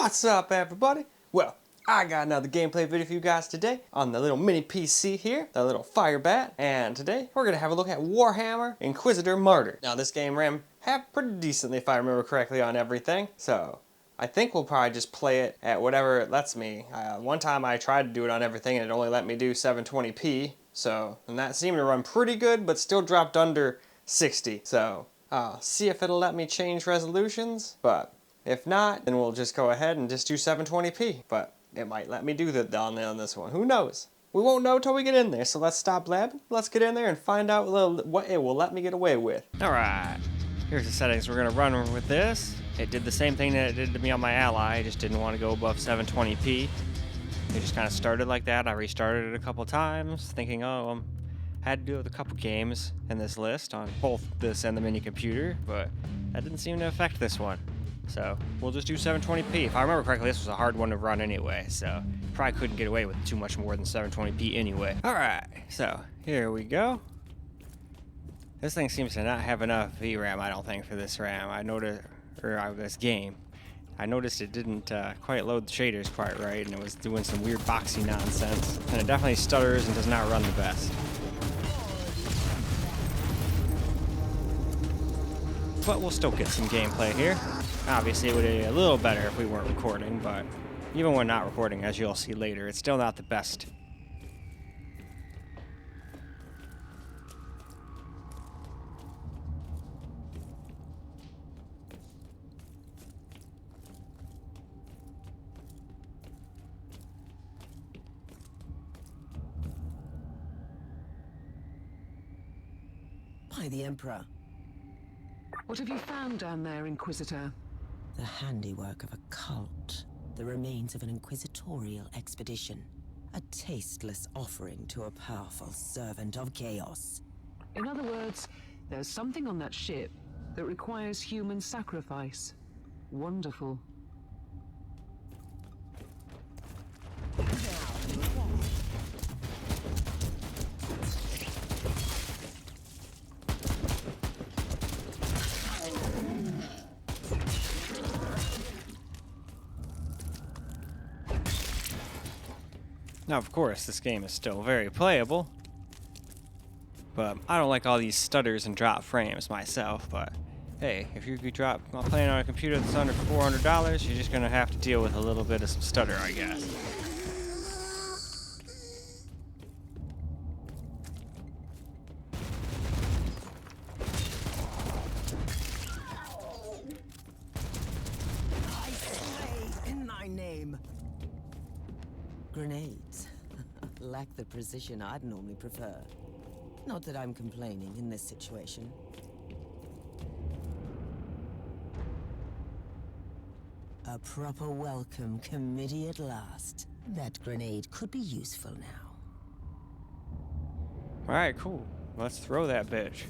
What's up, everybody? Well, I got another gameplay video for you guys today on the little mini PC here, the little FIREBAT, and today we're going to have a look at Warhammer Inquisitor Martyr. Now this game ran pretty decently if I remember correctly on everything, so I think we'll probably just play it at whatever it lets me. One time I tried to do it on everything and it only let me do 720p, and that seemed to run pretty good but still dropped under 60, so I'll see if it'll let me change resolutions, but if not, then we'll just go ahead and just do 720p, but it might let me do that on this one. Who knows? We won't know till we get in there, so let's stop blabbing. Let's get in there and find out what it will let me get away with. Alright, here's the settings we're going to run with this. It did the same thing that it did to me on my Ally. I just didn't want to go above 720p. It just kind of started like that. I restarted it a couple times, thinking, oh, had to do it with a couple games in this list on both this and the mini computer, but that didn't seem to affect this one. So we'll just do 720p. If I remember correctly, this was a hard one to run anyway, so probably couldn't get away with too much more than 720p anyway. Alright, so here we go. This thing seems to not have enough VRAM, I don't think, for this RAM. This game. I noticed it didn't quite load the shaders quite right, and it was doing some weird boxy nonsense. And it definitely stutters and does not run the best. But we'll still get some gameplay here. Obviously, it would be a little better if we weren't recording, but even when not recording, as you'll see later, it's still not the best. By the Emperor. What have you found down there, Inquisitor? The handiwork of a cult. The remains of an inquisitorial expedition. A tasteless offering to a powerful servant of chaos. In other words, there's something on that ship that requires human sacrifice. Wonderful. Now, of course, this game is still very playable, but I don't like all these stutters and drop frames myself, but hey, if you're playing on a computer that's under $400, you're just going to have to deal with a little bit of some stutter, I guess. I slay in thy name. Grenades lack the precision I'd normally prefer. Not that I'm complaining in this situation. A proper welcome committee at last. That grenade could be useful now. Alright, cool. Let's throw that bitch.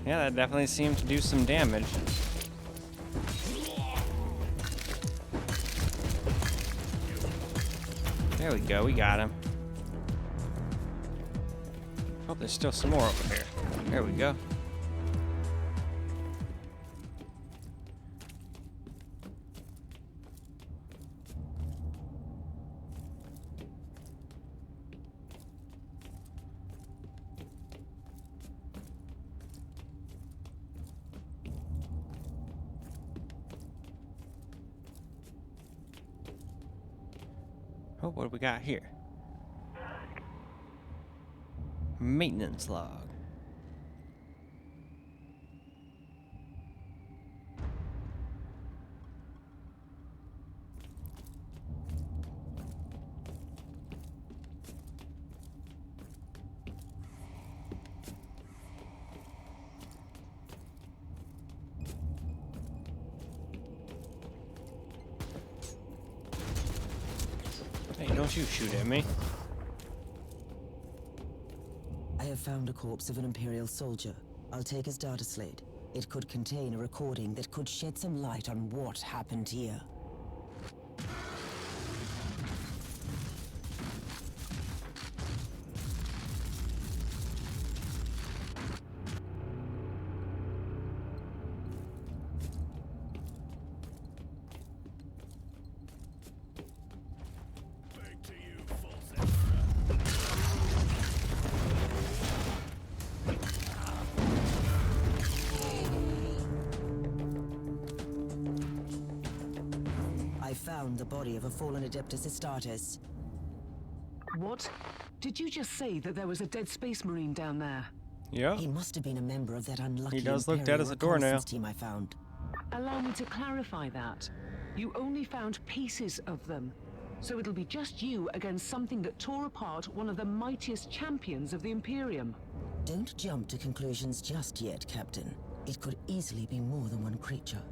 Yeah, that definitely seemed to do some damage. There we go, we got him. Oh, there's still some more over here. There we go. Oh, what do we got here? Maintenance log. Hey, don't you shoot at me. I have found a corpse of an Imperial soldier. I'll take his data slate. It could contain a recording that could shed some light on what happened here. found the body of a fallen Adeptus Astartes. What? Did you just say that there was a dead space marine down there? Yeah. He must have been a member of that unlucky He does look dead Imperial as a doornail. reconnaissance team I found. Allow me to clarify that. You only found pieces of them. So it'll be just you against something that tore apart one of the mightiest champions of the Imperium. Don't jump to conclusions just yet, Captain. It could easily be more than one creature.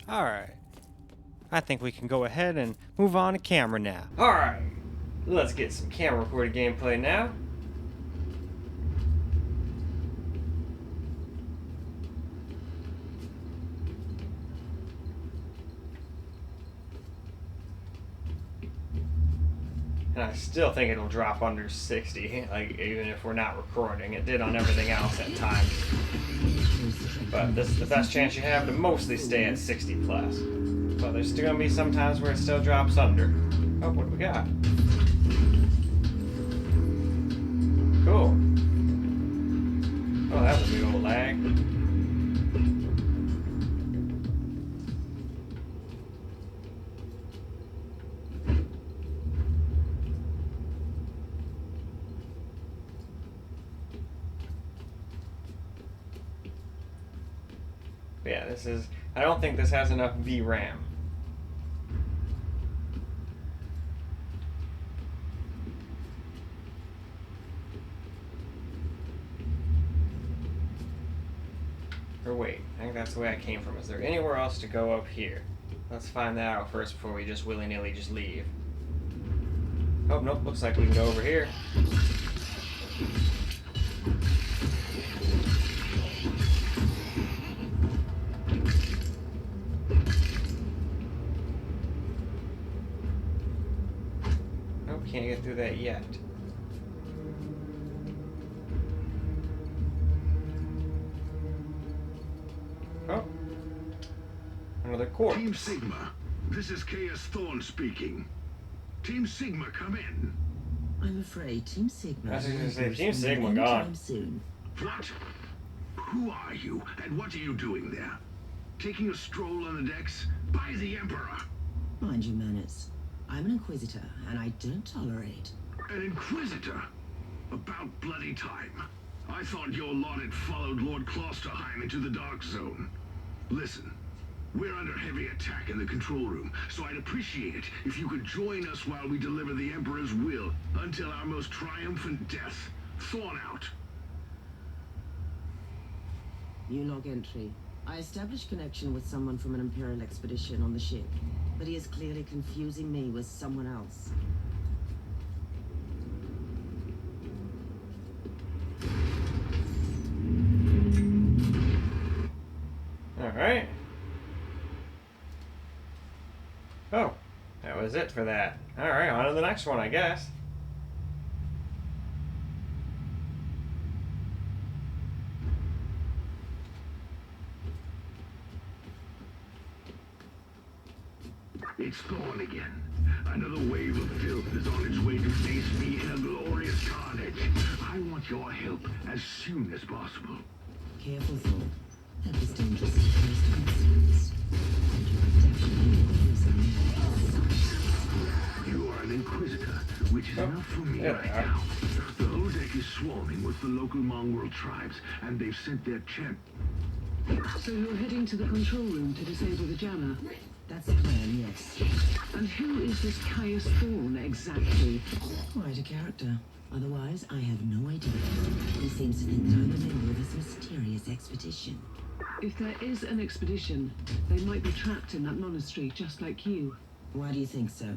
Alright. I think we can go ahead and move on to camera now. Alright. Let's get some camera recorded gameplay now. And I still think it'll drop under 60, like even if we're not recording. It did on everything else at times. But this is the best chance you have to mostly stay at 60 plus. But there's still gonna be some times where it still drops under. Oh, what do we got? Cool. Oh, that was a big old lag. Yeah, this is... I don't think this has enough VRAM. Or wait, I think that's the way I came from. Is there anywhere else to go up here? Let's find that out first before we just willy-nilly just leave. Oh, nope, looks like we can go over here. Nope, can't get through that yet. Oh. Another core. Team Sigma, this is K.S. Thorne speaking. Team Sigma, come in. I'm afraid Team Sigma... I was gonna say, won't Team Sigma respond gone. anytime soon. What? Who are you, and what are you doing there? Taking a stroll on the decks? By the Emperor! Mind your manners. I'm an Inquisitor, and I don't tolerate... An Inquisitor? About bloody time. I thought your lot had followed Lord Klosterheim into the Dark Zone. Listen, we're under heavy attack in the control room, so I'd appreciate it if you could join us while we deliver the Emperor's will until our most triumphant death. Thorn out. New log entry. I established connection with someone from an Imperial expedition on the ship, but he is clearly confusing me with someone else. Alright. Oh, that was it for that. Alright, on to the next one, I guess. It's Thorn again. Another wave of filth is on its way to face me in a glorious carnage. I want your help as soon as possible. Careful, Thor. That was dangerous in the first instance. And you are definitely using me. You are an Inquisitor, which is enough for me right now. The whole deck is swarming with the local mongrel tribes, and they've sent their champ. So you're heading to the control room to disable the jammer? That's the plan, yes. And who is this Caius Thorne exactly? Quite a character. Otherwise, I have no idea. He seems to think that I'm a member of this mysterious expedition. If there is an expedition, they might be trapped in that monastery just like you. Why do you think so?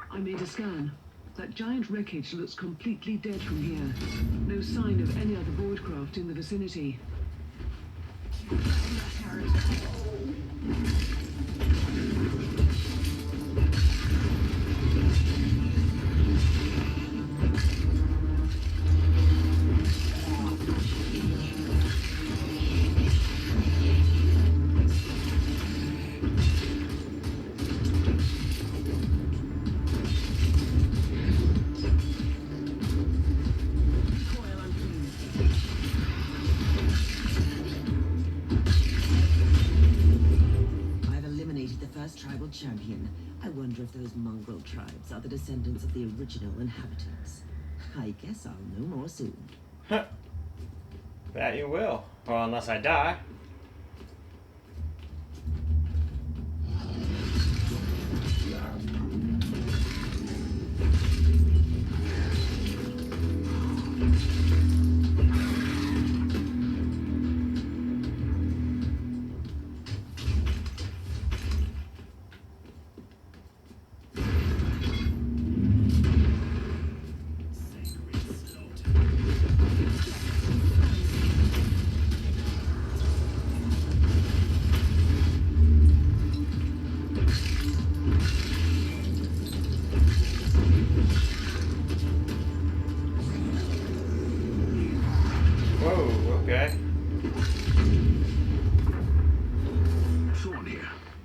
I made a scan. That giant wreckage looks completely dead from here. No sign of any other voidcraft in the vicinity. if those mongrel tribes are the descendants of the original inhabitants. I guess I'll know more soon. Huh. That you will. Well, unless I die. Whoa, okay. Thorn here.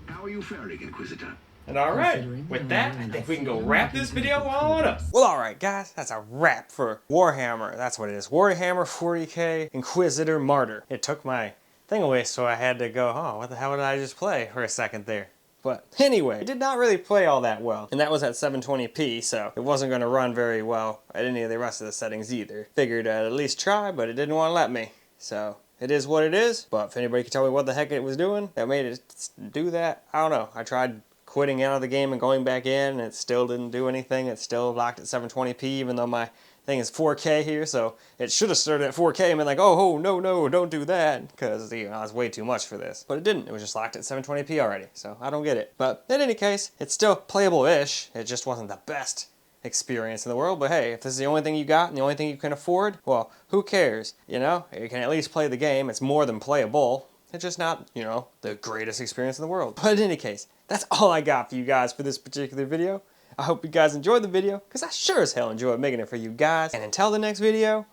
How are you faring, Inquisitor? And alright, with that, I think we can go wrap this video on up. Well, alright guys, that's a wrap for Warhammer. That's what it is. Warhammer 40k Inquisitor Martyr. It took my thing away, so I had to go, oh, what the hell did I just play for a second there? But anyway, it did not really play all that well. And that was at 720p, so it wasn't going to run very well at any of the rest of the settings either. Figured I'd at least try, but it didn't want to let me. So it is what it is. But if anybody could tell me what the heck it was doing that made it do that, I don't know. I tried quitting out of the game and going back in, and it still didn't do anything. It's still locked at 720p, even though my thing is 4K here, so it should have started at 4K and been like, oh, no, don't do that, because, you know, it's way too much for this. But it didn't. It was just locked at 720p already, so I don't get it. But in any case, it's still playable-ish. It just wasn't the best experience in the world, but hey, if this is the only thing you got and the only thing you can afford, well, who cares? You know, you can at least play the game. It's more than playable. It's just not, you know, the greatest experience in the world. But in any case, that's all I got for you guys for this particular video. I hope you guys enjoyed the video, because I sure as hell enjoyed making it for you guys. And until the next video,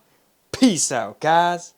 peace out, guys.